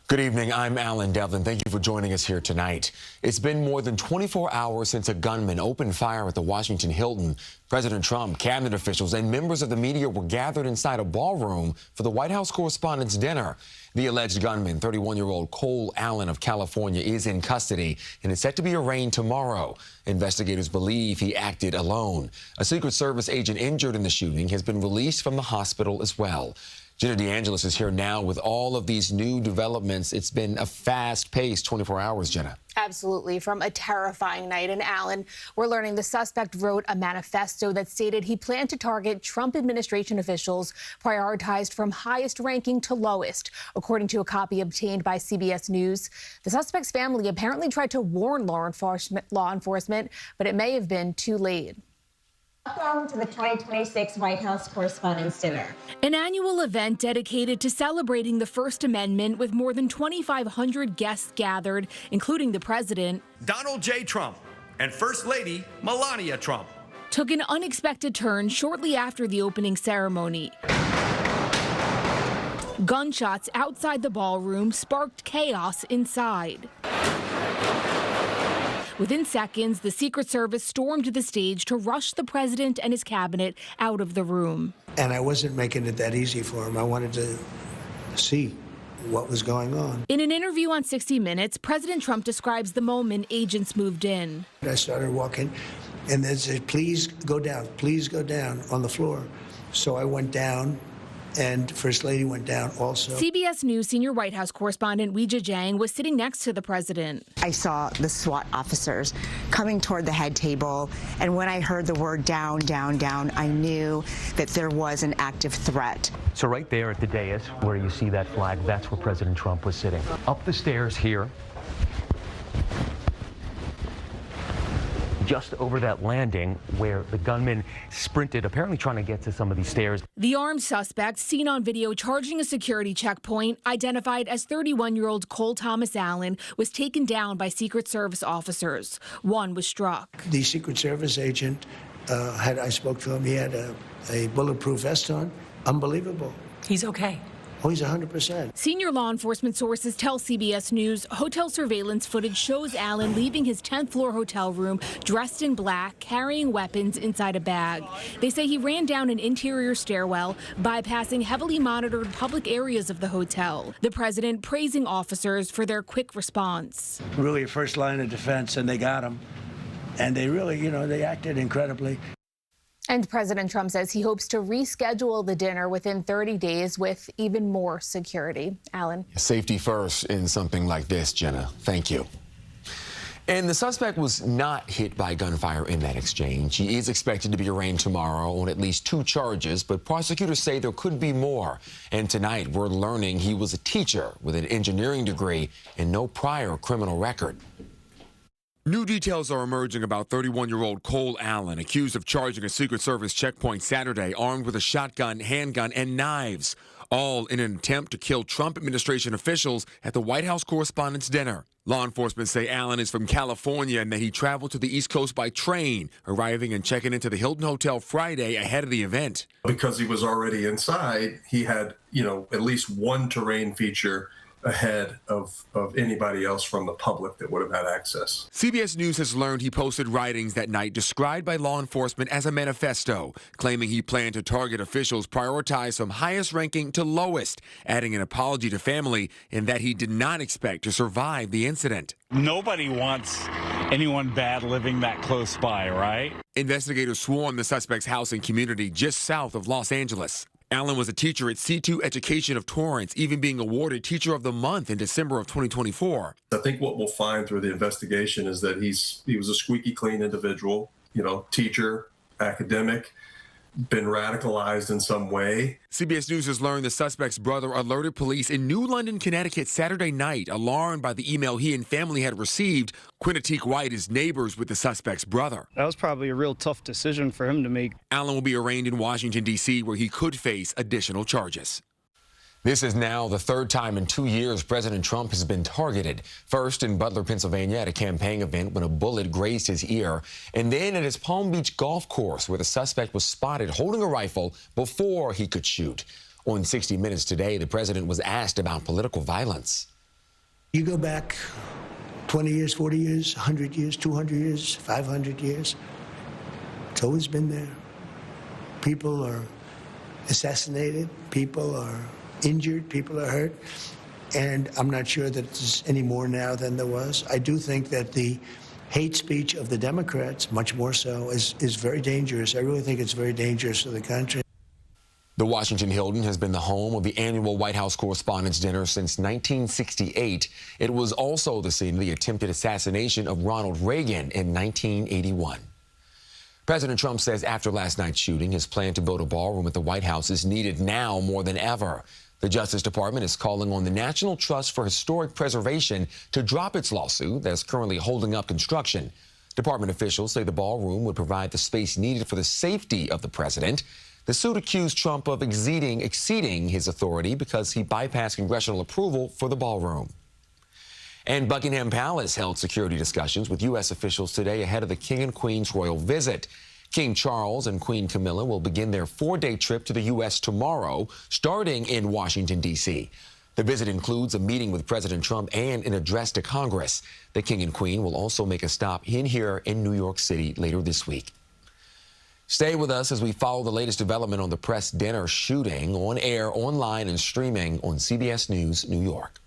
Good evening, I'm Alan Devlin. Thank you for joining us here tonight. It's been more than 24 hours since a gunman opened fire at the Washington Hilton. President Trump, cabinet officials, and members of the media were gathered inside a ballroom for the White House Correspondents Dinner. The alleged gunman, 31-year-old Cole Allen of California, is in custody and is set to be arraigned tomorrow. Investigators believe he acted alone. A Secret Service agent injured in the shooting has been released from the hospital as well. Jenna DeAngelis is here now with all of these new developments. It's been a fast-paced 24 hours, Jenna. Absolutely. From a terrifying night in Allen, we're learning the suspect wrote a manifesto that stated he planned to target Trump administration officials prioritized from highest ranking to lowest. According to a copy obtained by CBS News, the suspect's family apparently tried to warn law enforcement, but it may have been too late. Welcome to the 2026 White House Correspondents Dinner. An annual event dedicated to celebrating the First Amendment with more than 2,500 guests gathered, including the president. Donald J. Trump and First Lady Melania Trump Took an unexpected turn shortly after the opening ceremony. Gunshots outside the ballroom sparked chaos inside. Within seconds, the Secret Service stormed the stage to rush the president and his cabinet out of the room. And I wasn't making it that easy for him. I wanted to see what was going on. In an interview on 60 Minutes, President Trump describes the moment agents moved in. I started walking, and they said, please go down on the floor. So I went down, and First Lady went down also. CBS News senior White House correspondent Weijia Jiang was sitting next to the president. I saw the SWAT officers coming toward the head table, and when I heard the word down, down, down, I knew that there was an active threat. So right there at the dais where you see that flag, that's where President Trump was sitting. Up the stairs here, just over that landing where the gunman sprinted, apparently trying to get to some of these stairs. The armed suspect, seen on video charging a security checkpoint, identified as 31-year-old Cole Thomas Allen, was taken down by Secret Service officers. One was struck. The Secret Service agent, I spoke to him, he had a bulletproof vest on. Unbelievable. He's okay. Oh, he's 100%. Senior law enforcement sources tell CBS News hotel surveillance footage shows Allen leaving his 10th floor hotel room dressed in black, carrying weapons inside a bag. They say he ran down an interior stairwell, bypassing heavily monitored public areas of the hotel. The president praising officers for their quick response. Really a first line of defense, and they got him. And they really, they acted incredibly. And President Trump says he hopes to reschedule the dinner within 30 days with even more security. Alan. Safety first in something like this, Jenna. Thank you. And the suspect was not hit by gunfire in that exchange. He is expected to be arraigned tomorrow on at least 2 charges, but prosecutors say there could be more. And tonight, we're learning he was a teacher with an engineering degree and no prior criminal record. New details are emerging about 31-year-old Cole Allen, accused of charging a Secret Service checkpoint Saturday, armed with a shotgun, handgun, and knives, all in an attempt to kill Trump administration officials at the White House Correspondents Dinner. Law enforcement say Allen is from California and that he traveled to the East Coast by train, arriving and checking into the Hilton Hotel Friday ahead of the event. Because he was already inside, he had, at least one terrain feature ahead of anybody else from the public that would have had access. CBS News has learned he posted writings that night described by law enforcement as a manifesto, claiming he planned to target officials prioritized from highest ranking to lowest, adding an apology to family and that he did not expect to survive the incident. Nobody wants anyone bad living that close by, right? Investigators swarmed the suspect's house and community just south of Los Angeles. Allen was a teacher at C2 Education of Torrance, even being awarded Teacher of the Month in December of 2024. I think what we'll find through the investigation is that he was a squeaky clean individual, teacher, academic, been radicalized in some way. CBS News has learned the suspect's brother alerted police in New London, Connecticut Saturday night, alarmed by the email he and family had received. Quinnatique White is neighbors with the suspect's brother. That was probably a real tough decision for him to make. Allen will be arraigned in Washington, D.C., where he could face additional charges. This is now the 3rd time in 2 years President Trump has been targeted. First in Butler, Pennsylvania at a campaign event when a bullet grazed his ear, and then at his Palm Beach golf course where the suspect was spotted holding a rifle before he could shoot. On 60 Minutes today, the president was asked about political violence. You go back 20 years, 40 years, 100 years, 200 years, 500 years. It's always been there. People are assassinated, people are injured, people are hurt, and I'm not sure that there's any more now than there was. I do think that the hate speech of the Democrats, much more so, is very dangerous. I really think it's very dangerous for the country. The Washington Hilton has been the home of the annual White House Correspondents Dinner since 1968. It was also the scene of the attempted assassination of Ronald Reagan in 1981. President Trump says after last night's shooting, his plan to build a ballroom at the White House is needed now more than ever. The Justice Department is calling on the National Trust for Historic Preservation to drop its lawsuit that's currently holding up construction. Department officials say the ballroom would provide the space needed for the safety of the president. The suit accused Trump of exceeding his authority because he bypassed congressional approval for the ballroom. And Buckingham Palace held security discussions with U.S. officials today ahead of the King and Queen's royal visit. King Charles and Queen Camilla will begin their 4-day trip to the U.S. tomorrow, starting in Washington, D.C. The visit includes a meeting with President Trump and an address to Congress. The King and Queen will also make a stop here in New York City later this week. Stay with us as we follow the latest development on the press dinner shooting on air, online, and streaming on CBS News New York.